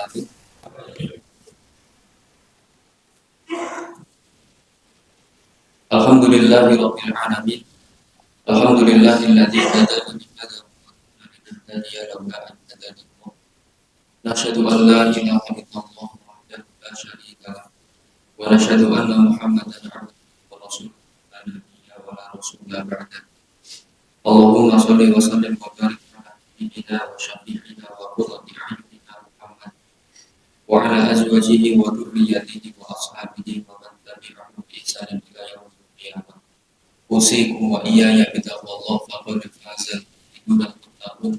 wabarakatuh. Alhamdulillahirabbil alamin. Alhamdulillahilladzi hadana min hadza wa laula an hadana Allah. Nashhadu an la ilaha illallah wahdahu la syarika lah wa nashhadu anna Muhammadan abduhu wa rasuluhu la nabiyya wa la rasula ba'da. Allahumma shalli wa sallim wa barik ala nabiyyina wa syafi'ina wa qurrati a'yunina Muhammad wa ala azwajihi wa dhurriyyatihi wa ashabihi wa man tabi'ahum bi ihsanin ila yaumil qiyamah. Usikum wa iyaya bitaqwallah faqad faza al muttaqun.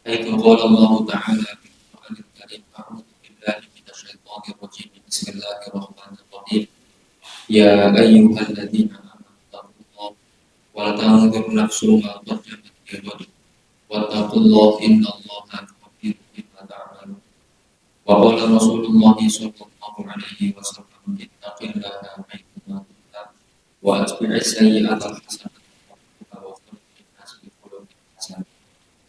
Haitsu qala Allah ta'ala fil Qur'anil Karim, a'udzu billahi minasyaitonir rajim. Bismillahirrahmanirrahim. Ya ayyuhalladzina amanu taqullaha wa tanzur nafsum ma qaddamat lighad wattaqullaha innallaha khabirun bima ta'malun. Wa qala Rasulullah sallallahu alaihi wasallam, ittaqillaha haitsu wa atbi'is sayyi'atal hasanata wa khulqin nas bi khuluqin hasan.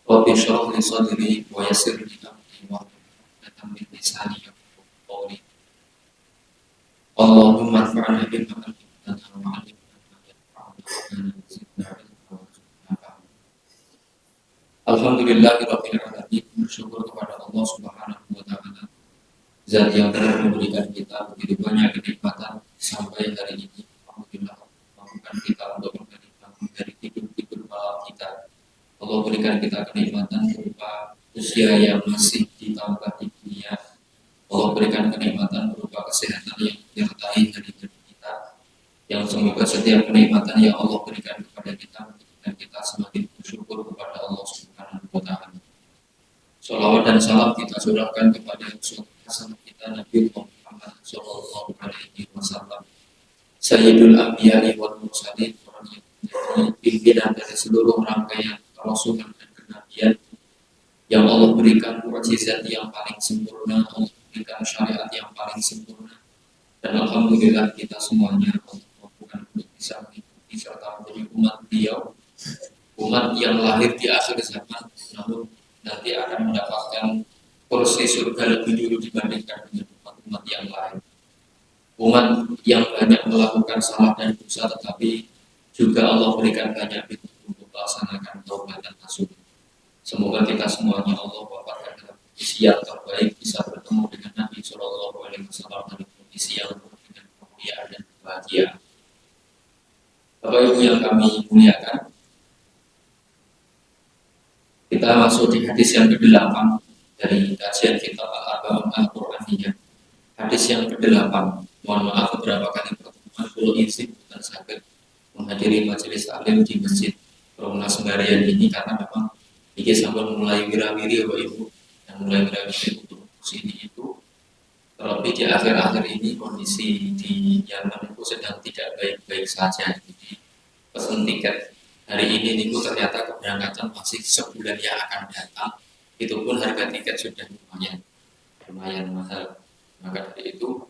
Rabbi shrah li sadri wa yassir li amri wa hlul min lisani yafqahu qawli. Allahumma anfa'na bima 'allamtana wa 'allimna ma yanfa'una wa zidna 'ilman wa fahma. Alhamdulillahirabbil alamin. Bersyukur kepada Allah Subhanahu wa taala, Zat yang telah memberikan kita begitu banyak kenikmatan sampai hari ini. Alhamdulillah, mampukan kita untuk kembali bangun dari tidur malam kita. Allah berikan kita kenikmatan berupa usia yang masih ditambah di dunia. Allah berikan kenikmatan berupa kesehatan yang menyertai hari-hari kita. Yang semoga setiap kenikmatan yang Allah berikan kepada kita menjadikan kita semakin bersyukur kepada Allah Subhanahu wa taala. Shalawat dan salam kita curahkan kepada Rasul Hasan kita Nabi Muhammad sallallahu alaihi wasallam, Sayyidul Anbiya'i wal Mursalin, orang yang menjadi pimpinan dari seluruh rangkaian kerasulan dan kenabian, yang Allah berikan mukjizat yang paling sempurna, Allah berikan syariat yang paling sempurna, dan alhamdulillah kita semuanya Allah mampukan untuk bisa mengikuti serta menjadi umat beliau, umat yang lahir di akhir zaman, namun nanti akan mendapatkan kursi surga lebih dulu dibandingkan dengan umat yang lain. Umat yang banyak melakukan salah dan dosa, tetapi juga Allah berikan banyak pintu untuk melaksanakan taubat dan nasuh. Semoga kita semuanya Allah wafatkan dalam kondisi yang terbaik, bisa bertemu dengan Nabi Sallallahu Alaihi Wasallam dalam kondisi yang penuh dengan kemuliaan dan kebahagiaan. Bapak Ibu yang kami muliakan, kita masuk di hadis yang ke-8 dari kajian kitab Al-Arba'un Al-Qur'aniyah. Hadis yang ke-8. Mohon maaf beberapa kali pertemuan perlu izin dan sakit menghadiri majelis taklim di masjid Perumnas Sembarian ini, karena memang ini sampai mulai wirawiri Bapak Ibu, dan mulai wirawiri untuk sini itu, terlebih di akhir-akhir ini kondisi di Yaman itu sedang tidak baik-baik saja. Jadi pesan tiket hari ini niku ternyata keberangkatan masih sebulan yang akan datang, itu pun harga tiket sudah lumayan mahal. Maka dari itu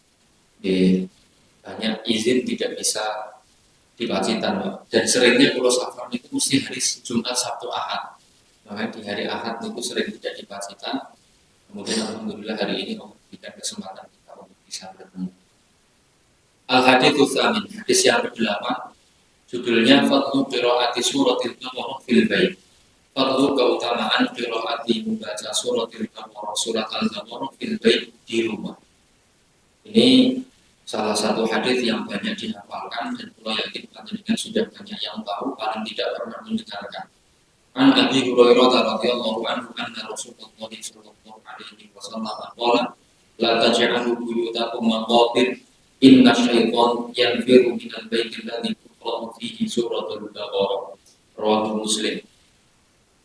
banyak izin tidak bisa di Pacitan, dan seringnya kalau safar itu mesti hari Jumat, Sabtu, Ahad. Maka di hari Ahad itu sering tidak di Pacitan. Kemudian alhamdulillah hari ini memberikan kesempatan kita untuk bisa bertemu. Al-Hadits Tsamin, hadis yang ke-8, judulnya Fadlu qiraati suratil Baqarah fil bait. Fadlu keutamaan qiraati membaca suratil Baqarah, surat Al-Baqarah fil bait, di rumah. Ini salah satu hadis yang banyak dihafalkan, dan kalau yakin panjenengan sudah banyak yang tahu, paling tidak pernah mendengarkan. An Abi Hurairah radhiyallahu anhu anna Rasulullah sallallahu alaihi wasallam qala la taj'alu buyutakum maqabir inna syaitan yanfiru minal baitil ladzi tuqra'u fihi suratul Baqarah. Rawahu Muslim.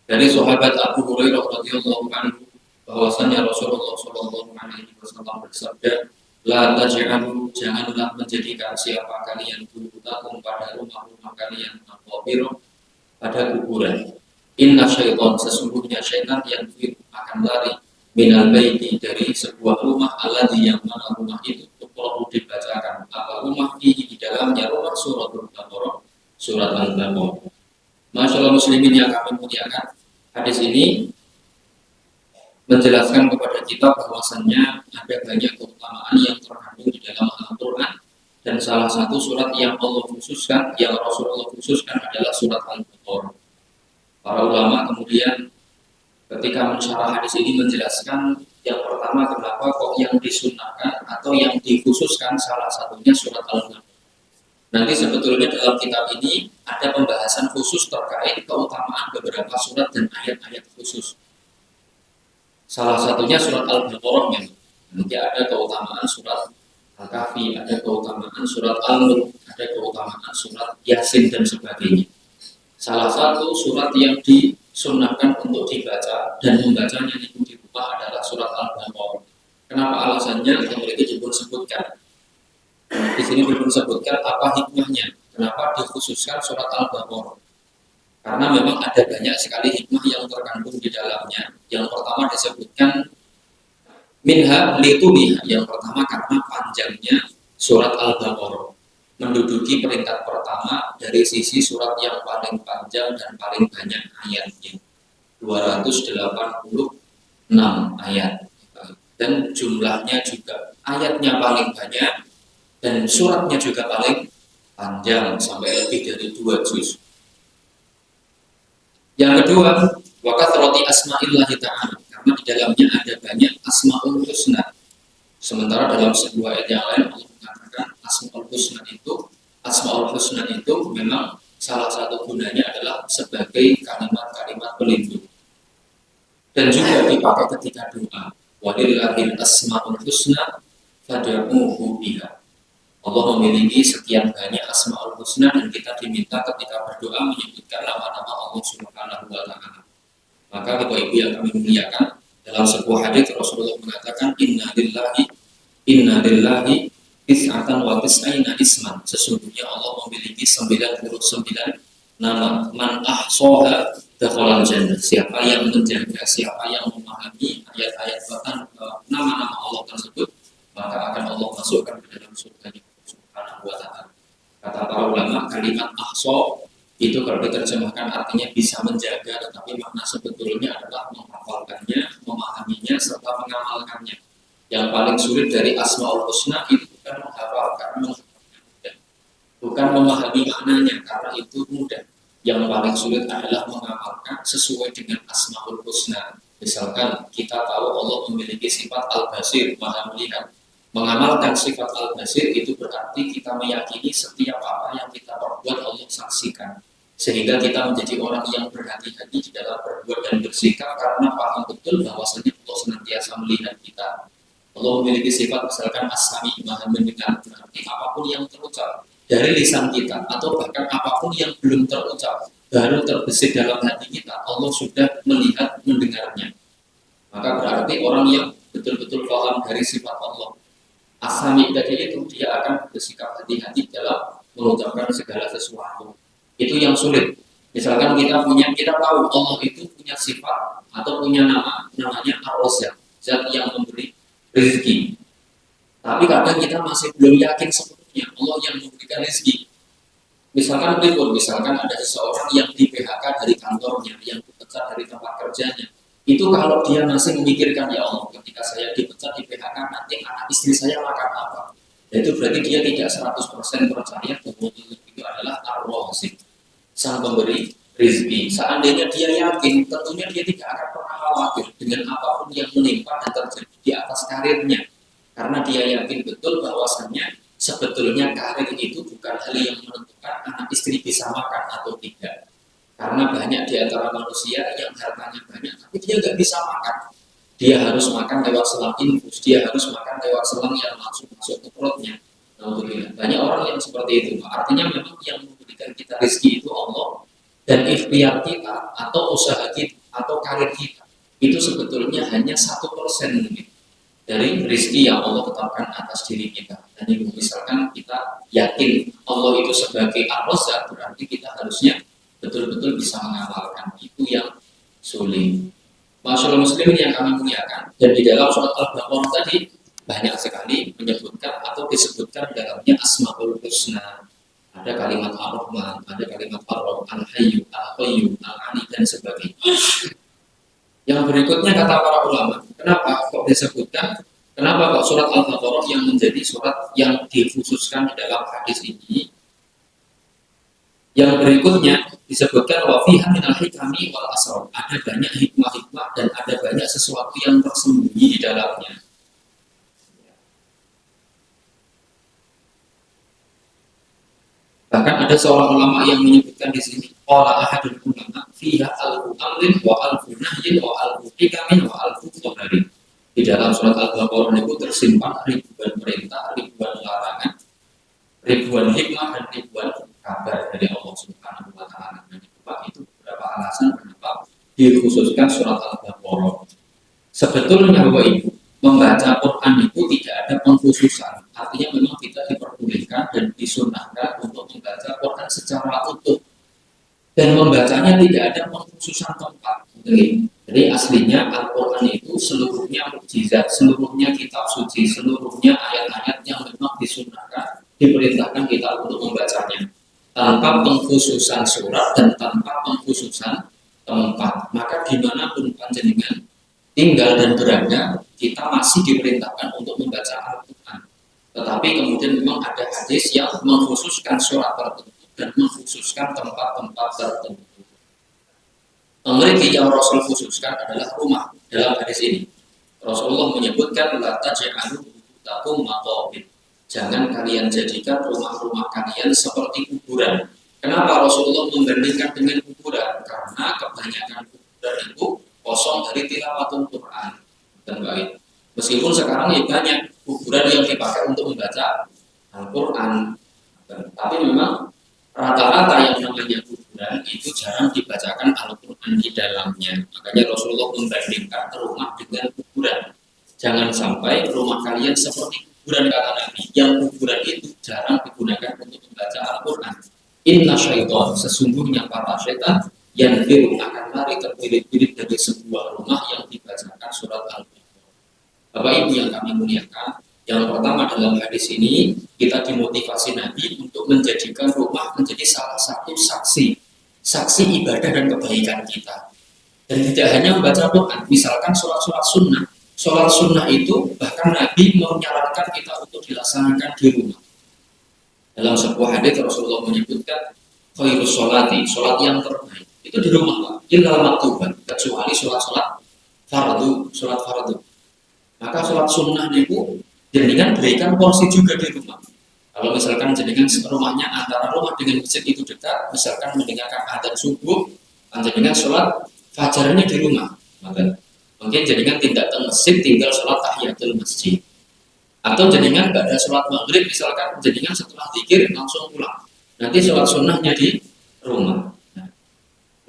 Dari sahabat Abu Hurairah radhiyallahu anhu bahwasanya Rasulullah sallallahu alaihi wasallam bersabda, la taj'alu, janganlah menjadikan siapa kalian buyutakum pada rumah-rumah kalian maqabir, pada kuburan. Inna syaitan, sesungguhnya syaitan yang akan lari minal baiti, dari sebuah rumah, alladzi yang mana rumah itu perlu dibacakan apa rumah di dalamnya rumah suratul Baqarah, surat Al-Baqarah. Masyaallah muslimin yang kami muliakan, hadis ini menjelaskan kepada kita bahwasannya ada banyak keutamaan yang terkandung di dalam Al-Quran, dan salah satu surat yang Allah khususkan, yang Rasulullah khususkan adalah surat Al-Baqarah. Para ulama kemudian ketika mensyarah hadis ini menjelaskan yang pertama kenapa kok yang disunahkan atau yang dikhususkan salah satunya surat Al-Baqarah. Nanti sebetulnya dalam kitab ini ada pembahasan khusus terkait keutamaan beberapa surat dan ayat-ayat khusus. Salah satunya surat Al-Baqarah memang. Nanti ada keutamaan surat Al-Kahfi, ada keutamaan surat Al-Mulk, ada keutamaan surat Yasin dan sebagainya. Salah satu surat yang disunnahkan untuk dibaca dan membacanya itu di rumah adalah surat Al-Baqarah. Kenapa alasannya? Yang mereka pun sebutkan. Di sini pun sebutkan apa hikmahnya. Kenapa dikhususkan surat Al-Baqarah? Karena memang ada banyak sekali hikmah yang terkandung di dalamnya. Yang pertama disebutkan minha lituliha. Yang pertama karena panjangnya surat Al-Baqarah menduduki peringkat pertama dari sisi surat yang paling panjang dan paling banyak ayatnya, 286 ayat, dan jumlahnya juga ayatnya paling banyak dan suratnya juga paling panjang sampai lebih dari 2 juz. Yang kedua, wakatroti asma'illahi ta'ala, karena di dalamnya ada banyak asma'ul husna. Sementara dalam sebuah ayat yang lain Allah mengatakan asma'ul husna itu memang salah satu gunanya adalah sebagai kalimat-kalimat pelindung. Dan juga dipakai ketika doa. Walillahil asma'ul husna fad'uhu biha. Allah memiliki sekian banyak asma'ul husna dan kita diminta ketika berdoa menyebutkan nama-nama Allah Subhanahu wa ta'ala. Maka Bapak Ibu yang kami muliakan, dalam sebuah hadis Rasulullah mengatakan inna lillahi tis'atan wa tis'ina isman. Sesungguhnya Allah memiliki 99 nama. Man ahsaha dakhalal jannah. Siapa yang menjaga, siapa yang memahami ayat-ayat bahkan nama-nama Allah tersebut, maka akan Allah masukkan ke dalam surga Subhanahu wa ta'ala. Kata para ulama, kalimat ahsa itu kalau diterjemahkan artinya bisa menjaga, tetapi makna sebetulnya adalah menghafalkannya, memahaminya, serta mengamalkannya. Yang paling sulit dari Asmaul Husna itu bukan menghafalkan, bukan memahami maknanya, karena itu mudah. Yang paling sulit adalah mengamalkan sesuai dengan Asmaul Husna. Misalkan kita tahu Allah memiliki sifat Al-Basir, Maha Melihat. Mengamalkan sifat Al-Basir itu berarti kita meyakini setiap apa yang kita perbuat Allah saksikan. Sehingga kita menjadi orang yang berhati-hati di dalam berbuat dan bersikap karena paham betul bahwasanya Allah senantiasa melihat kita. Allah memiliki sifat misalkan As-Sami, Maha mendengar, berarti apapun yang terucap dari lisan kita atau bahkan apapun yang belum terucap baru terbesit dalam hati kita, Allah sudah melihat, mendengarnya. Maka berarti orang yang betul-betul paham dari sifat Allah As-Sami tadi itu, dia akan bersikap hati-hati dalam mengucapkan segala sesuatu. Itu yang sulit. Misalkan kita tahu Allah itu punya sifat atau punya nama, namanya Ar-Razzaq, zat yang memberi rezeki. Tapi kadang kita masih belum yakin sepenuhnya Allah yang memberikan rezeki. Misalkan ada seseorang yang di PHK dari kantornya, yang dipecat dari tempat kerjanya. Itu kalau dia masih memikirkan, ya Allah, ketika saya dipecat di PHK nanti anak istri saya makan apa. Itu berarti dia tidak 100% percaya bahwa itu adalah Ar-Razzaq, sang pemberi rezeki. Seandainya dia yakin, tentunya dia tidak akan pernah khawatir dengan apapun yang menimpa dan terjadi di atas karirnya. Karena dia yakin betul bahwasannya sebetulnya karir itu bukan hal yang menentukan anak istri bisa makan atau tidak. Karena banyak di antara manusia yang hartanya banyak, tapi dia nggak bisa makan. Dia harus makan lewat selang infus, dia harus makan lewat selang yang langsung masuk ke perutnya. Banyak orang yang seperti itu. Artinya memang yang memberikan kita rezeki itu Allah, dan ikhtiar kita atau usaha kita atau karir kita itu sebetulnya hanya 1% mungkin dari rezeki yang Allah tetapkan atas diri kita. Dan itu misalkan kita yakin Allah itu sebagai Ar-Razzaq, berarti kita harusnya betul-betul bisa mengamalkan. Itu yang sulit. Masyaallah muslimin yang kami muliakan, dan di dalam surat Al-Baqarah tadi banyak sekali menyebutkan atau disebutkan dalamnya Asmaul Husna. Ada kalimat Ar-Rahman, ada kalimat Ar-Rahman, Al-Hayyu, Al-Qayyum, Al-Ali dan sebagainya. Yang berikutnya kata para ulama, kenapa kok disebutkan, kenapa kok surat Al-Baqarah yang menjadi surat yang dikhususkan di dalam hadis ini? Yang berikutnya disebutkan wa fiha minal hikami wal asrar. Ada banyak hikmah-hikmah dan ada banyak sesuatu yang tersembunyi di dalamnya. Bahkan ada seorang ulama yang menyebutkan di sini qala ahadul ulama fiha alfu amrin wa alfu nahyin wa alfu hikamin wa alfu dhaharin. Di dalam surat Al-Baqarah itu tersimpan ribuan perintah, ribuan larangan, ribuan hikmah dan ribuan kabar dari Allah Subhanahu wa taala. Dan itu beberapa alasan kenapa dikhususkan surat Al-Baqarah. Sebetulnya Bapak Ibu, membaca Quran itu tidak ada pengkhususan. Artinya memang kita diperbolehkan dan disunahkan untuk membaca Quran secara utuh. Dan membacanya tidak ada pengkhususan tempat. Jadi aslinya Al-Quran itu seluruhnya mukjizat, seluruhnya kitab suci, seluruhnya ayat-ayat yang memang disunahkan, diperintahkan kita untuk membacanya. Tanpa pengkhususan surat dan tanpa pengkhususan tempat. Maka dimanapun panjenengan tinggal dan berada, kita masih diperintahkan untuk membaca Al-Quran. Tetapi kemudian memang ada hadis yang mengkhususkan surat tertentu dan mengkhususkan tempat-tempat tertentu. Memiliki yang Rasul khususkan adalah rumah. Dalam hadis ini Rasulullah menyebutkan la taj'alu buyutakum maqabir. Jangan kalian jadikan rumah-rumah kalian seperti kuburan. Kenapa Rasulullah membandingkan dengan kuburan? Karena kebanyakan kuburan itu kosong dari tilawatul Quran. Dan baik. Meskipun sekarang ya banyak kuburan yang dipakai untuk membaca Al-Quran, tapi memang rata-rata yang namanya kuburan itu jarang dibacakan Al-Quran di dalamnya. Makanya Rasulullah membandingkan rumah dengan kuburan. Jangan sampai rumah kalian seperti kuburan, kata Nabi. Yang kuburan itu jarang digunakan untuk membaca Al-Quran. Inna syaitan, sesungguhnya para syaitan yang biru akan lari terpirit-pirit dari sebuah rumah yang dibacakan surat Al-Quran. Bapak Ibu yang kami muliakan, yang pertama dalam hadis ini kita dimotivasi Nabi untuk menjadikan rumah menjadi salah satu saksi ibadah dan kebaikan kita. Dan tidak hanya membaca Quran, misalkan sholat sunnah itu bahkan Nabi menyarankan kita untuk dilaksanakan di rumah. Dalam sebuah hadis Rasulullah menyebutkan khairus sholati, sholat yang terbaik itu di rumah, Pak. Illa maktuban, kecuali sholat fardu. Maka sholat sunnah itu jenengan berikan porsi juga di rumah. Kalau misalkan jenengan rumahnya antara rumah dengan masjid itu dekat, misalkan mendengarkan adzan subuh, jenengan sholat fajarnya di rumah. Maka mungkin jenengan tidak ke masjid, tinggal sholat tahiyatul masjid. Atau jenengan nggak ada sholat maghrib, misalkan jenengan setelah zikir langsung pulang. Nanti sholat sunnahnya di rumah.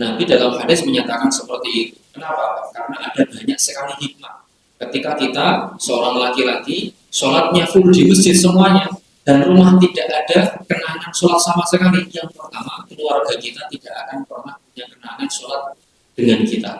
Nabi dalam hadis menyatakan seperti itu. Kenapa? Karena ada banyak sekali hikmah. Ketika kita seorang laki-laki sholatnya full di masjid semuanya dan rumah tidak ada kenangan sholat sama sekali, yang pertama keluarga kita tidak akan pernah punya kenangan sholat dengan kita,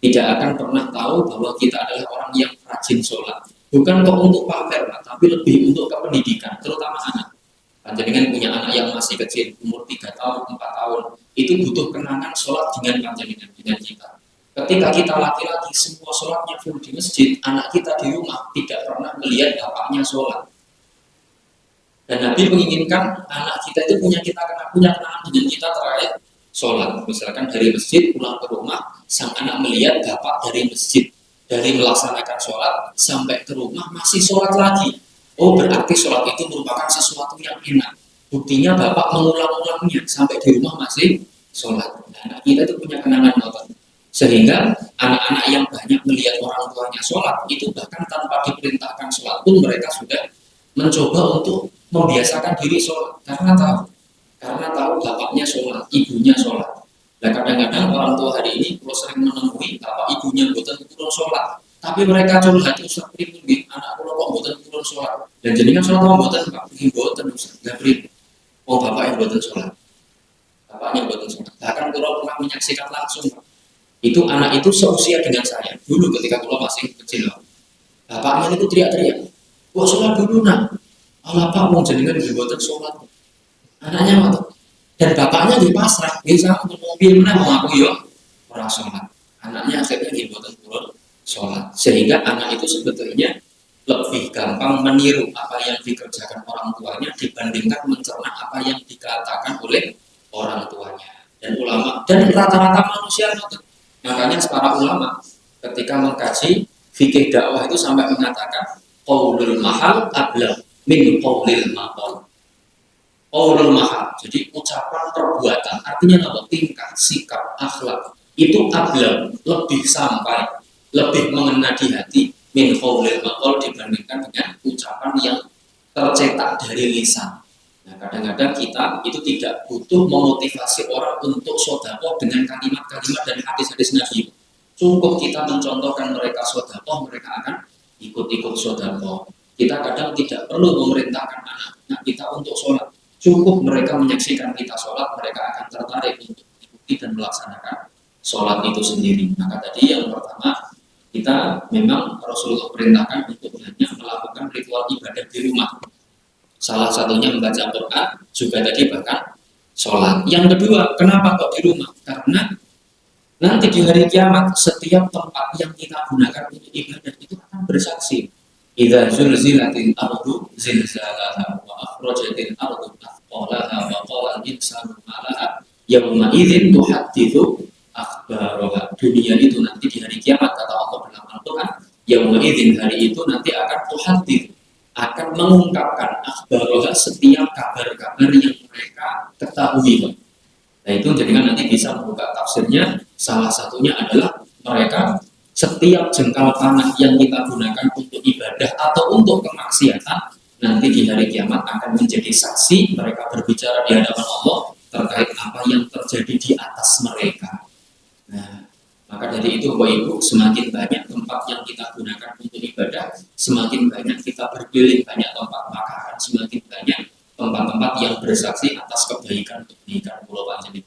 tidak akan pernah tahu bahwa kita adalah orang yang rajin sholat, bukan kok untuk pamer, tapi lebih untuk kependidikan, terutama anak. Panjenengan punya anak yang masih kecil, umur 3 tahun, 4 tahun, itu butuh kenangan sholat dengan panjenengan, dengan kita. Ketika kita laki-laki semua sholatnya full di masjid, anak kita di rumah tidak pernah melihat bapaknya sholat. Dan Nabi menginginkan anak kita itu punya kenangan dengan kita terakhir sholat. Misalkan dari masjid pulang ke rumah, sang anak melihat bapak dari masjid, dari melaksanakan sholat sampai ke rumah masih sholat lagi. Oh, berarti sholat itu merupakan sesuatu yang enak. Buktinya bapak mengulang-ulangnya sampai di rumah masih sholat. Anak kita itu punya kenangan nonton. Sehingga anak-anak yang banyak melihat orang tuanya sholat itu bahkan tanpa diperintahkan sholat pun mereka sudah mencoba untuk membiasakan diri sholat karena tahu bapaknya sholat, ibunya sholat. Nah kadang-kadang orang tua hari ini kalau sering menemui bapak ibunya buatan turun sholat, tapi mereka curhat Ustaz pribadi anak kalau kok buatan turun sholat dan jadinya sholat mau buatan pak buatan Ustaz nggak pribadi. Oh bapak yang buatan sholat, bapaknya buatan sholat. Bahkan kalau pernah menyaksikan langsung pak. Itu anak itu seusia dengan saya dulu ketika kalau masih kecil. Bapaknya itu teriak-teriak, wah sholat dulu nak. Allah pak mau jenengan dibuatan sholat. Anaknya waktu dan bapaknya di pasrah, dia sama mobil mana mau aku yo orang sholat. Anaknya akhirnya dibuatan sholat. Sehingga anak itu sebetulnya lebih gampang meniru apa yang dikerjakan orang tuanya dibandingkan mencerna apa yang dikatakan oleh orang tuanya. Dan ulama dan rata-rata manusia itu, makanya para ulama ketika mengkaji fikih dakwah itu sampai mengatakan qaulul mahal ablag min qaulil maqal. Qaulul mahal, jadi ucapan perbuatan, artinya apa? Tingkah, sikap, akhlak itu ablag, lebih sampai, lebih mengena di hati min qaulil maqal dibandingkan dengan ucapan yang tercetak dari lisan. Nah, kadang-kadang kita itu tidak butuh memotivasi orang untuk sedekah dengan kalimat-kalimat dan hadis-hadis Nabi. Cukup kita mencontohkan mereka sedekah, mereka akan ikut-ikut sedekah. Kita kadang tidak perlu memerintahkan anak-anak kita untuk sholat. Cukup mereka menyaksikan kita sholat, mereka akan tertarik untuk ikuti dan melaksanakan sholat itu sendiri. Maka tadi yang pertama, kita memang Rasulullah perintahkan untuk banyak melakukan ritual ibadah di rumah. Salah satunya membaca Quran, juga tadi bahkan sholat. Yang kedua, kenapa kok di rumah? Karena nanti di hari kiamat setiap tempat yang kita gunakan untuk ibadah itu akan bersaksi. Idza zulzilatil ardu zilzalaha wa akhrajatil ardu athqalaha wa qala al-insanu ma laha yawma idzin tuhadditsu akhbaraha. Dunia itu nanti di hari kiamat kata Allah dalam Al-Qur'an, yawma idzin hari itu nanti akan tuhaddits, akan mengungkapkan akhbaraha setiap kabar-kabar yang mereka ketahui. Nah itu jadikan nanti bisa membuka tafsirnya. Salah satunya adalah mereka setiap jengkal tanah yang kita gunakan untuk ibadah atau untuk kemaksiatan nanti di hari kiamat akan menjadi saksi. Mereka berbicara di hadapan Allah terkait apa yang terjadi di atas mereka. Nah, maka dari itu Bapak Ibu, semakin banyak tempat yang kita gunakan untuk ibadah, semakin banyak kita berkeliling banyak tempat makan, semakin banyak tempat-tempat yang bersaksi atas kebaikan Pulau Panjenengan.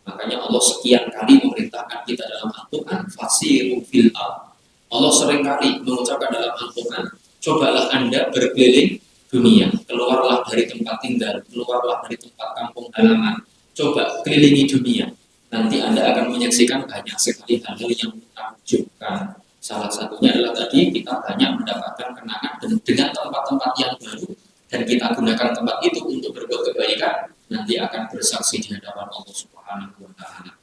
Makanya Allah sekian kali memerintahkan kita dalam Al-Quran, fasiru fil ardh. Allah sering kali mengucapkan dalam Al-Quran, cobalah Anda berkeliling dunia, keluarlah dari tempat tinggal, keluarlah dari tempat kampung halaman, coba kelilingi dunia. Nanti Anda akan menyaksikan banyak sekali hal-hal yang menakjubkan. Salah satunya adalah tadi kita banyak mendapatkan kenangan dengan tempat-tempat yang baru, dan kita gunakan tempat itu untuk berbuat kebaikan, nanti akan bersaksi di hadapan Allah Subhanahu wa Ta'ala.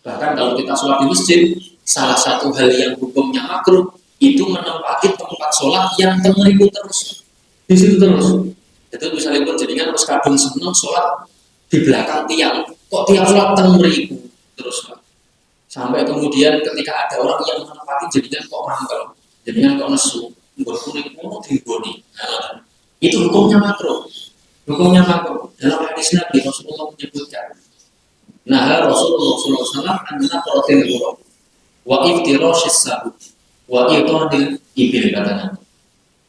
Bahkan kalau kita sholat di masjid, salah satu hal yang hukumnya makruh itu menempati tempat sholat yang tengeriku terus di situ terus. Itu misalnya pun jadinya harus kadung seneng sholat di belakang tiang, kok tiang sholat tengeriku terus, sampai kemudian ketika ada orang yang menempati jadinya kok mangkel, jadinya kok nesu, kuning mau digoni. Itu hukumnya makruh. Hukumnya makruh. Dalam hadis Nabi Rasulullah menyebutkan, nah Rasulullah SAW adalah protein buruk, wa iftirashis sabu, wa itadil ibil katanya.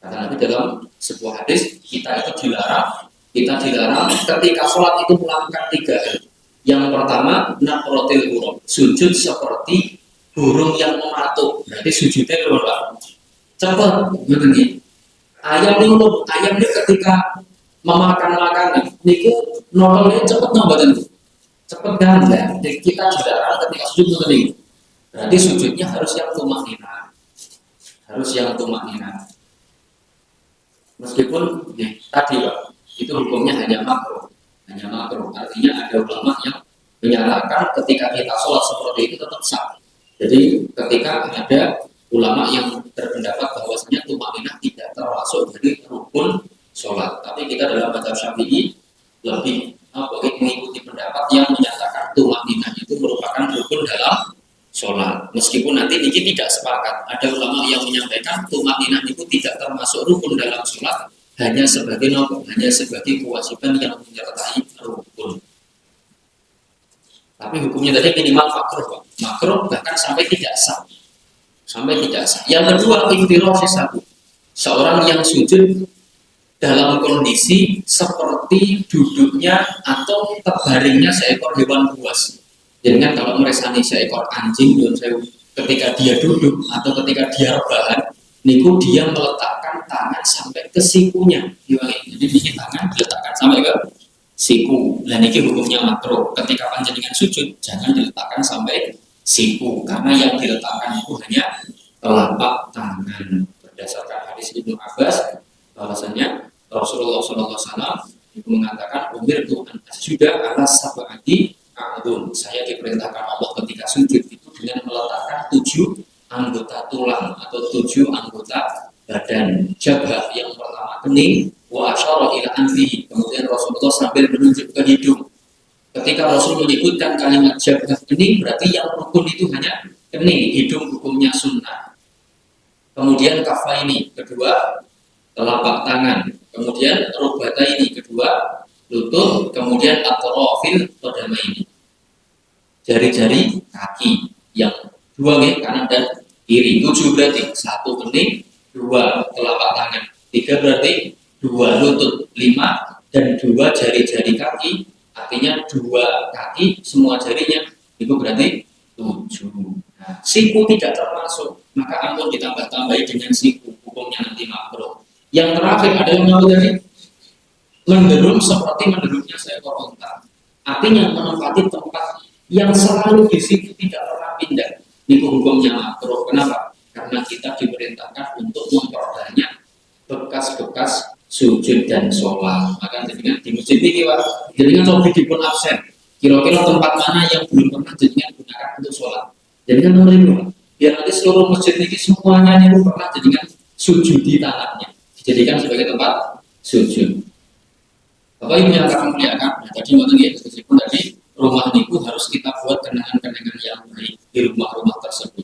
Kata Nabi dalam sebuah hadis, kita dilarang ketika sholat itu melakukan 3 hal. Yang pertama, protein buruk, sujud seperti burung yang mematuk. Berarti sujudnya berapa? Cepat, begini. Ayam ini ketika memakan makanan, niku nongolnya cepet nongolnya, cepet kan? Jadi kita dilarang ketika sujud begini. Berarti sujudnya harus yang tumakninah, Meskipun tadi Pak, itu hukumnya hanya makruh. Artinya ada ulama yang menyatakan ketika kita sholat seperti itu tetap sah. Jadi ketika ada ulama yang berpendapat bahwasanya tumakninah tidak termasuk dari rukun sholat, tapi kita dalam mazhab Syafi'i lebih mengikuti pendapat yang menyatakan tumakninah itu merupakan rukun dalam sholat. Meskipun nanti ini tidak sepakat, ada ulama yang menyampaikan tumakninah itu tidak termasuk rukun dalam sholat, hanya sebagai kewajiban yang menyertai rukun. Tapi hukumnya tadi minimal makruh bahkan sampai tidak sah. Yang kedua, iftirashis sabu. Seorang yang sujud dalam kondisi seperti duduknya atau terbaringnya seekor hewan buas. Jadi kan kalau meresani seekor anjing, ketika dia duduk atau ketika dia rebahan, niku dia meletakkan tangan sampai ke sikunya. Jadi ini tangan diletakkan sampai ke siku. Dan ini hukumnya makruh. Ketika panjenengan sujud, jangan diletakkan sampai siku, karena yang diletakkan itu hanya telapak tangan. Berdasarkan hadis Ibnu Abbas bahwasanya Rasulullah SAW itu mengatakan umirtu an asjuda ala sab'ati a'dhum. Saya diperintahkan Allah ketika sujud itu dengan meletakkan 7 anggota tulang atau 7 anggota badan. Jabhah yang pertama kening, wa asyara ila anfihi. Kemudian Rasulullah sambil menunjuk ke hidung. Ketika Rasul menyebutkan kalimat jabhah kening, berarti yang rukun itu hanya kening, hidung hukumnya sunnah. Kemudian kafaini, kedua telapak tangan. Kemudian rukbataini, kedua lutut. Kemudian atrofil qadamaini, jari-jari kaki yang dua nih, kanan dan kiri. 7 berarti 1 kening, 2 telapak tangan, 3 berarti 2 lutut, 5 dan 2 jari-jari kaki. Artinya 2 kaki semua jarinya itu berarti 7. Nah, siku tidak termasuk, maka ampun ditambah-tambahi dengan siku, hukumnya nanti makruh. Yang terakhir ada yang mau tadi menderum seperti menderumnya seekor unta. Artinya menempati tempat yang selalu di situ, tidak pernah pindah. Ini hukumnya makruh. Kenapa? Karena kita diperintahkan untuk memperbanyak bekas-bekas sujud dan sholat. Maka jadinya di masjid ini, Pak, jadinya coba dipun absen. Kira-kira tempat mana yang belum pernah jadinya gunakan untuk sholat. Jadinya nomor itu, biar nanti seluruh masjid ini semuanya itu pernah jadinya sujud di tanahnya, dijadikan sebagai tempat sujud. Bapak Ibu yang akan muliakan, nah, tadi waktu ya, meskipun tadi rumah itu harus kita buat kenangan-kenangan yang baik di rumah-rumah tersebut.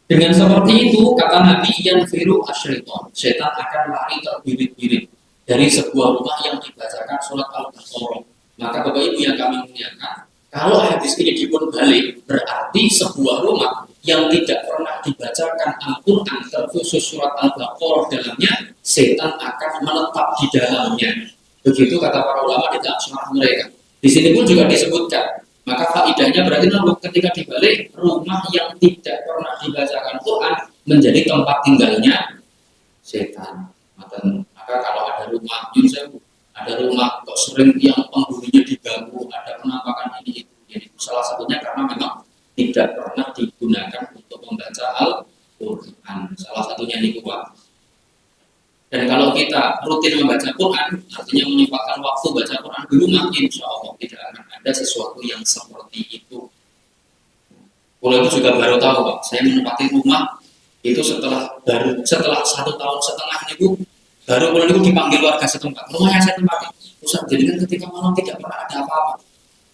Dengan seperti itu, kata Nabi, yang firu asyaiton, setan akan lari terbirit-birit dari sebuah rumah yang dibacakan surat Al-Baqarah. Maka Bapak Ibu yang kami muliakan, kalau hadis ini dipun balik, berarti sebuah rumah yang tidak pernah dibacakan Al-Quran terkhusus surat Al-Baqarah dalamnya, setan akan menetap di dalamnya. Begitu kata para ulama di dalam syarah mereka. Di sini pun juga disebutkan. Maka faidahnya berarti ketika dibalik, rumah yang tidak pernah dibacakan Quran menjadi tempat tinggalnya setan. Maka kalau ada rumah, ada rumah kok sering yang penghuninya diganggu, ada penampakan ini itu. Jadi salah satunya karena memang tidak pernah digunakan untuk membaca Al-Quran. Salah satunya ini Pak. Dan kalau kita rutin membaca Quran, artinya menyempatkan waktu baca Quran di rumah, insya Allah tidak akan ada sesuatu yang seperti itu. Kalau itu juga baru tahu Pak, saya menempati rumah itu setelah 1,5 tahun itu, baru kalau itu dipanggil warga setempat. Rumah yang saya tempati, pusat jadikan ketika malam tidak pernah ada apa-apa.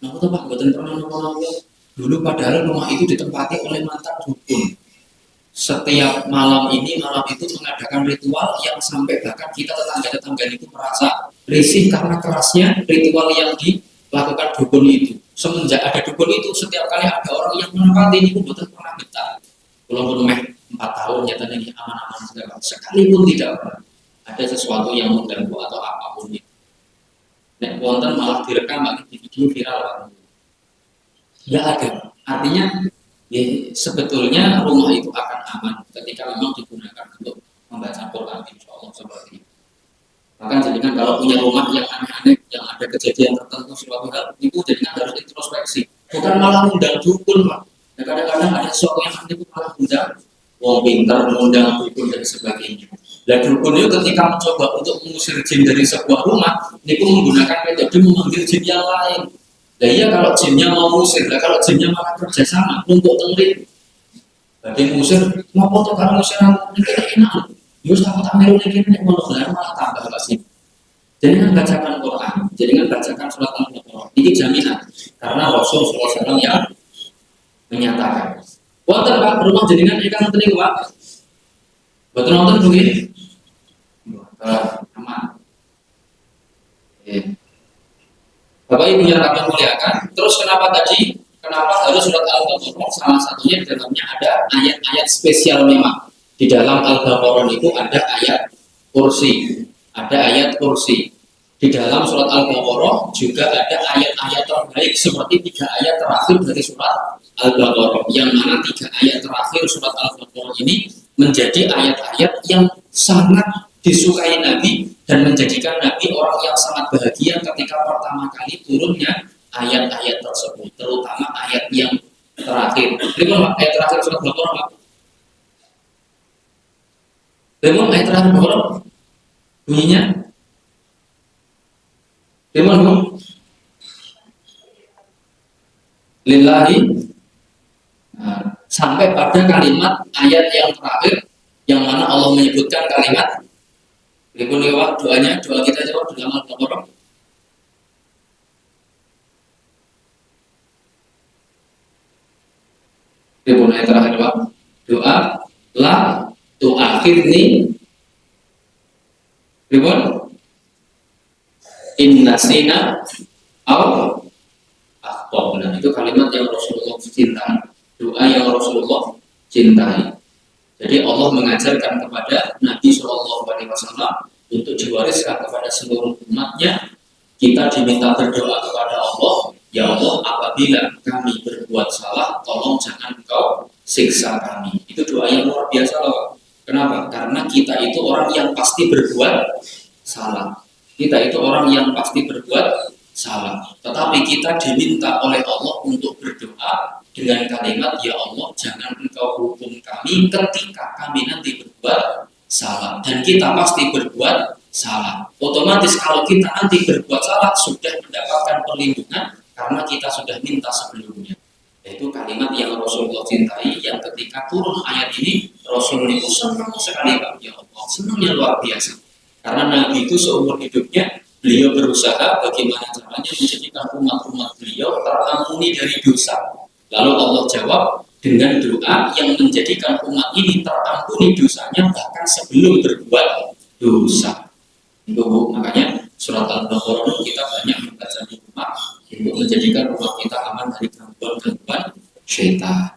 Nah, itu Pak, buatan pernah nongol dulu padahal rumah itu ditempati oleh mantan dukun. Setiap malam itu mengadakan ritual yang sampai bahkan kita tetangga-tetangga itu merasa risih karena kerasnya ritual yang dilakukan dukun itu. Semenjak ada dukun itu, setiap kali ada orang yang menempati itu betul pernah betah. Walaupun 4 tahun nyatanya ini aman-aman segala, sekalipun tidak pernah ada sesuatu yang mengganggu atau apapun itu. Nek wonten malah direkam di video viral. Tidak ada. Artinya sebetulnya rumah itu akan aman ketika memang digunakan untuk membaca Quran, insya Allah seperti itu. Maka jadikan kalau punya rumah yang aneh-aneh, yang ada kejadian tertentu suatu hal, itu jadikan harus introspeksi. Bukan malah undang dukun, Pak. Dan kadang-kadang ada sesuatu yang aneh itu malah undang wong pintar, mengundang dukun dan sebagainya. Dan dukun itu ketika mencoba untuk mengusir jin dari sebuah rumah, itu menggunakan metode memanggil jin yang lain. Nah iya kalau jinnya mau musir, kalau jinnya malah kerjasama untuk tengrik. Jadi musir, mau foto kalau musir ini enak. Yus aku tak melu lagi nek mau malah tambah kasih. Jadi kan bacakan Quran, jadi kan bacakan surat Al-Baqarah. Ini jaminan karena Rasul SAW yang menyatakan. Wonten Pak rumah jenengan ikan tening Pak. Betul nonton begini. Aman. Bapak Ibu yang kami muliakan, terus kenapa harus surat Al-Baqarah? Salah satunya di dalamnya ada ayat-ayat spesial memang. Di dalam Al-Baqarah itu ada ayat kursi, Di dalam surat Al-Baqarah juga ada ayat-ayat terbaik seperti 3 ayat terakhir dari surat Al-Baqarah. Yang mana 3 ayat terakhir surat Al-Baqarah ini menjadi ayat-ayat yang sangat disukai Nabi dan menjadikan Nabi orang yang sangat bahagia ketika pertama kali turunnya ayat-ayat tersebut, terutama ayat yang terakhir. Ini ayat terakhir surat Al-Baqarah. Lemon ayat terakhir berapa? Bunyinya lemon bu lillahi. Nah, sampai pada kalimat ayat yang terakhir yang mana Allah menyebutkan kalimat lemon lewat doanya, doa kita jawab dalam Al-Baqarah. Lemon ayat terakhir apa? Doa la tu akhirni lemon innasina au akhbar. Nah, itu kalimat yang Rasulullah cintai, doa yang Rasulullah cintai. Jadi Allah mengajarkan kepada Nabi Shallallahu Alaihi Wasallam untuk diwariskan kepada seluruh umatnya. Kita diminta berdoa kepada Allah, ya Allah, apabila kami berbuat salah, tolong jangan Engkau siksa kami. Itu doa yang luar biasa loh. Kenapa? Karena kita itu orang yang pasti berbuat salah. Kita itu orang yang pasti berbuat salah. Tetapi kita diminta oleh Allah untuk berdoa dengan kalimat, ya Allah, jangan Engkau hukum kami ketika kami nanti berbuat salah. Dan kita pasti berbuat salah. Otomatis kalau kita nanti berbuat salah sudah mendapatkan perlindungan karena kita sudah minta sebelumnya. Yaitu kalimat yang Rasulullah cintai, yang ketika turun ayat ini Rasulullah itu senang sekali, ya Allah, senangnya luar biasa. Karena Nabi itu seumur hidupnya beliau berusaha bagaimana caranya menjadikan umat-umat beliau terampuni dari dosa. Lalu Allah jawab dengan doa yang menjadikan umat ini terampuni dosanya bahkan sebelum berbuat dosa. Itu makanya surat Al-Baqarah kita banyak membaca di rumah untuk menjadikan rumah kita aman dari gangguan-gangguan syaitan.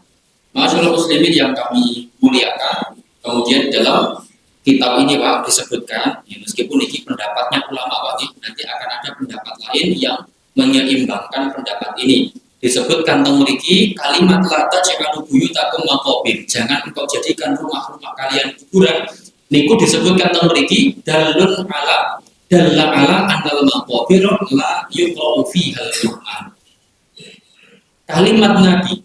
Masyaallah muslimin yang kami muliakan, kemudian dalam kitab ini Pak disebutkan, ya, meskipun ini pendapatnya ulama Pak, nanti akan ada pendapat lain yang menyeimbangkan pendapat ini. Disebutkan memiliki kalimat lata jikalau buyutakum maqabir, jangan engkau jadikan rumah-rumah kalian kuburan. Niku disebutkan memiliki dalun ala annal maqabir la yuqra'u fihal Qur'an. Kalimat Nabi,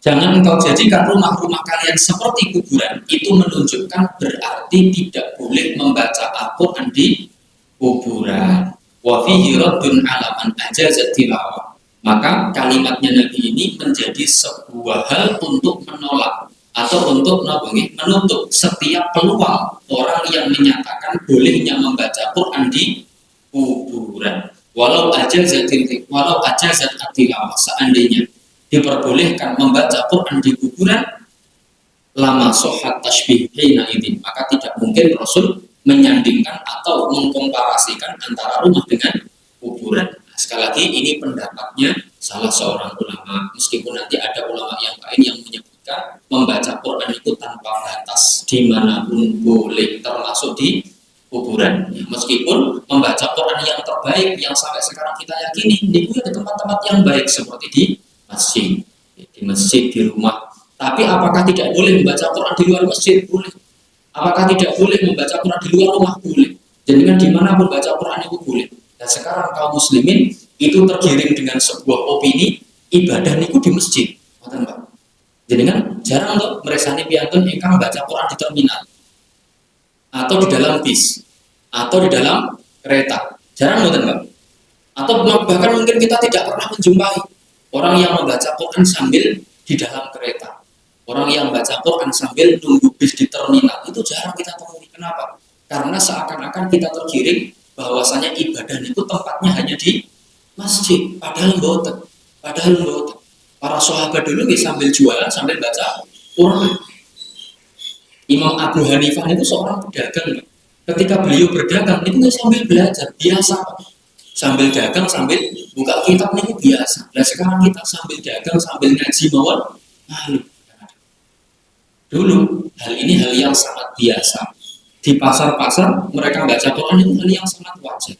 jangan engkau jadikan rumah-rumah kalian seperti kuburan, itu menunjukkan berarti tidak boleh membaca Al-Quran di kuburan. Wa fihi raddun ala man ajazat tilawah. Maka kalimatnya Nabi ini menjadi sebuah hal untuk menolak atau untuk menutup setiap peluang orang yang menyatakan bolehnya membaca Quran di kuburan. Walau ajazat tilawah, seandainya diperbolehkan membaca Quran di kuburan, lama sohat tasbih hina idin, maka tidak mungkin Rasul menyandingkan atau mengkomparasikan antara rumah dengan kuburan. Nah, sekali lagi ini pendapatnya salah seorang ulama, meskipun nanti ada ulama yang lain yang menyebutkan membaca Quran itu tanpa batas, dimanapun boleh, termasuk di kuburan. Ya, meskipun membaca Quran yang terbaik yang sampai sekarang kita yakini itu di tempat-tempat yang baik seperti di masjid, di rumah. Tapi apakah tidak boleh membaca Quran di luar masjid? Boleh. Apakah tidak boleh membaca Quran di luar rumah? Boleh. Jadi kan dimanapun baca Quran itu boleh. Dan sekarang kaum muslimin itu tergiring dengan sebuah opini ibadah niku di masjid. Jadi kan jarang tuh meresani piantun ingkang baca Quran di terminal atau di dalam bis atau di dalam kereta. Jarang tuh Mbak. Atau bahkan mungkin kita tidak pernah menjumpai orang yang membaca Quran sambil di dalam kereta. Orang yang baca Quran sambil tunggu bis di terminal itu jarang kita temui. Kenapa? Karena seakan-akan kita tergiring bahwasanya ibadah itu tempatnya hanya di masjid. Padahal mboten. Para sahabat dulu sambil jualan sambil baca Quran. Imam Abu Hanifah itu seorang pedagang. Ketika beliau berdagang itu sambil belajar biasa. Sambil dagang sambil buka kitab ini biasa. Nah sekarang kita sambil dagang sambil ngaji mawon, malu. Dulu hal ini hal yang sangat biasa. Di pasar-pasar mereka baca Quran itu hal yang sangat wajar.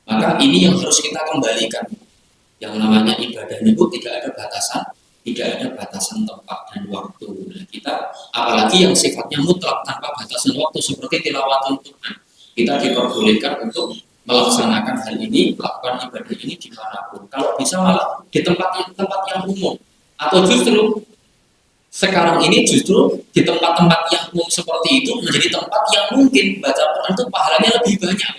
Maka ini yang harus kita kembalikan. Yang namanya ibadah itu tidak ada batasan tempat dan waktu. Nah, kita apalagi yang sifatnya mutlak tanpa batasan waktu seperti tilawatul Quran, kita diperbolehkan untuk melaksanakan hal ini, melakukan ibadah ini dimanapun. Kalau bisa malah di tempat yang umum, atau justru Sekarang ini justru di tempat-tempat yang umum seperti itu menjadi tempat yang mungkin baca Quran itu pahalanya lebih banyak.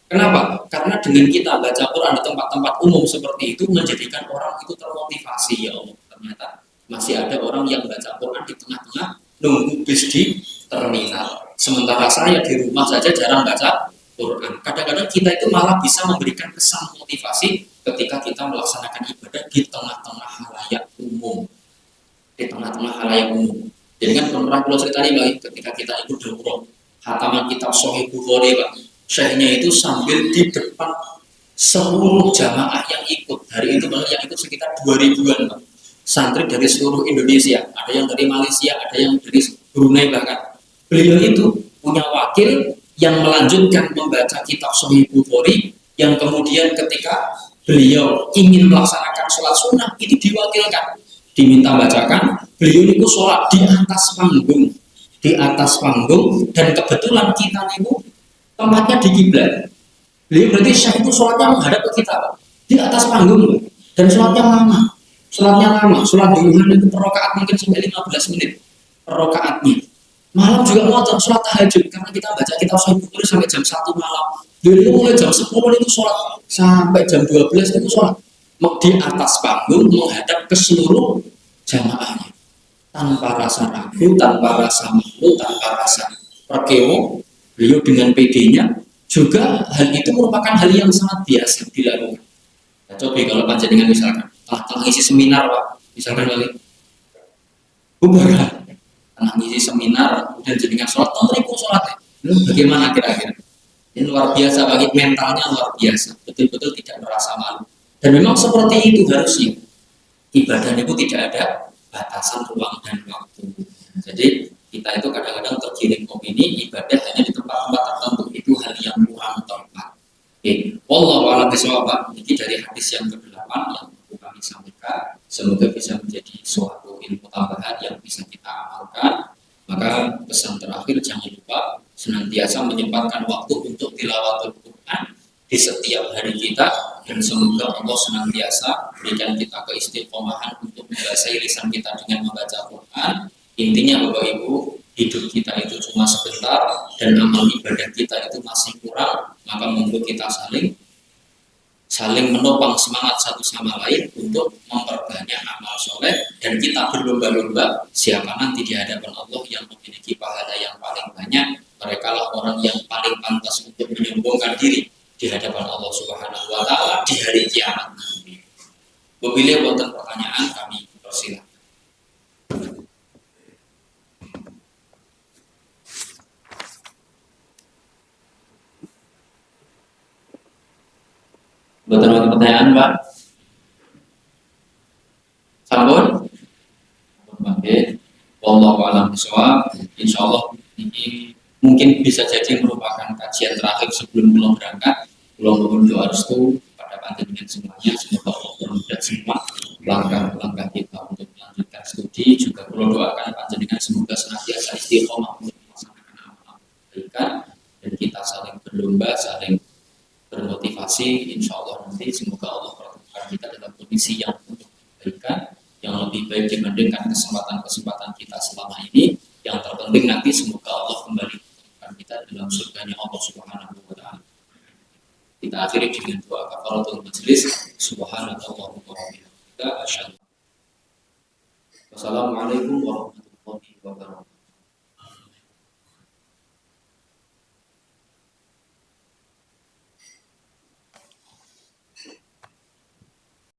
Kenapa? Karena dengan kita baca Quran di tempat-tempat umum seperti itu menjadikan orang itu termotivasi. Ya Allah, ternyata masih ada orang yang baca Quran di tengah-tengah nunggu bis di terminal. Sementara saya di rumah saja jarang baca Quran. Kadang-kadang kita itu malah bisa memberikan kesan motivasi ketika kita melaksanakan ibadah di tengah-tengah halayak umum. Di tengah-tengah halayak umum. Jadi kan pernah pulau cerita nih, ketika kita ikut daurah, hataman kitab Sahih Bukhari, Pak. Syekhnya itu sambil di depan seluruh jamaah yang ikut. Hari itu yang ikut sekitar 2000-an, Pak. Santri dari seluruh Indonesia, ada yang dari Malaysia, ada yang dari Brunei bahkan. Beliau itu punya wakil yang melanjutkan membaca kitab Sahih Bukhari, yang kemudian ketika beliau ingin melaksanakan sholat sunnah itu diwakilkan, diminta bacakan. Beliau itu sholat di atas panggung, dan kebetulan kita itu tempatnya di kiblat. Beliau berarti syekh itu sholatnya menghadap ke kita, di atas panggung, dan sholatnya lama. Sholat duhur itu per rakaat mungkin sampai 15 menit per rakaatnya. Malam juga mau sholat tahajud, karena kita baca kitab Sahih Bukhari sampai jam 1 malam. Dulu mulai jam 10 itu sholat, sampai jam 12 itu sholat. Di atas panggung menghadap ke seluruh jamaahnya. Tanpa rasa ragu, tanpa rasa malu, tanpa rasa perkewo, beliau dengan PD-nya juga hal itu merupakan hal yang sangat biasa dilakukan. Nah, coba kalau panjenengan misalkan tengah ngisi seminar, Pak, misalkan kali bubaran tengah ngisi seminar dan jenengan sholat, teriku sholatnya, bagaimana kira-kira? Ini luar biasa, bagi mentalnya luar biasa, betul-betul tidak merasa malu. Dan memang seperti itu harusnya. Ibadah itu tidak ada batasan ruang dan waktu. Jadi kita itu kadang-kadang tergiring opini ibadah hanya di tempat-tempat tertentu, itu hal yang kurang tepat. Oke, wallahu a'lam bishawab. Ini dari hadis yang ke-8 yang kami sampaikan. Semoga bisa menjadi suatu ilmu tambahan yang bisa kita amalkan. Maka pesan terakhir, jangan lupa senantiasa menyempatkan waktu untuk tilawatul Quran di setiap hari kita, dan semoga Allah senantiasa berikan kita keistiqomahan untuk menguasai lisan kita dengan membaca Quran. Intinya Bapak Ibu, hidup kita itu cuma sebentar dan amal ibadah kita itu masih kurang, maka monggo kita saling menopang semangat satu sama lain untuk memperbanyak amal soleh, dan kita berlomba-lomba siapa nanti di hadapan Allah yang memiliki pahala yang paling banyak. Mereka lah orang yang paling pantas untuk menyombongkan diri di hadapan Allah Subhanahu wa Ta'ala di hari kiamat nanti. Bila wonten pertanyaan, kami persilakan. Betul ada pertanyaan, Pak? Sampun? Oke. Wallahu a'lam bishawab. Insyaallah ini mungkin bisa jadi merupakan kajian terakhir sebelum pulang berangkat. Pulang mohon doa restu pada panjenengan semuanya, semoga Allah mempermudah semua langkah-langkah kita untuk melanjutkan studi. Juga pulang doakan panjenengan semoga senantiasa istiqomah untuk melaksanakan amal kebaikan, dan kita saling berlomba, saling bermotivasi. Insya Allah nanti semoga Allah pertemukan kita dalam kondisi yang penuh kebaikan, yang lebih baik dibandingkan kesempatan-kesempatan kita selama ini. Yang terpenting nanti semoga Allah kembali mempertemukan kita dalam surganya Allah Subhanahu wa Ta'ala. Kita akhiri dengan doa kafaratul majelis. Subhanallah wa bihamdihi asyhadu. Wassalamualaikum warahmatullahi wabarakatuh.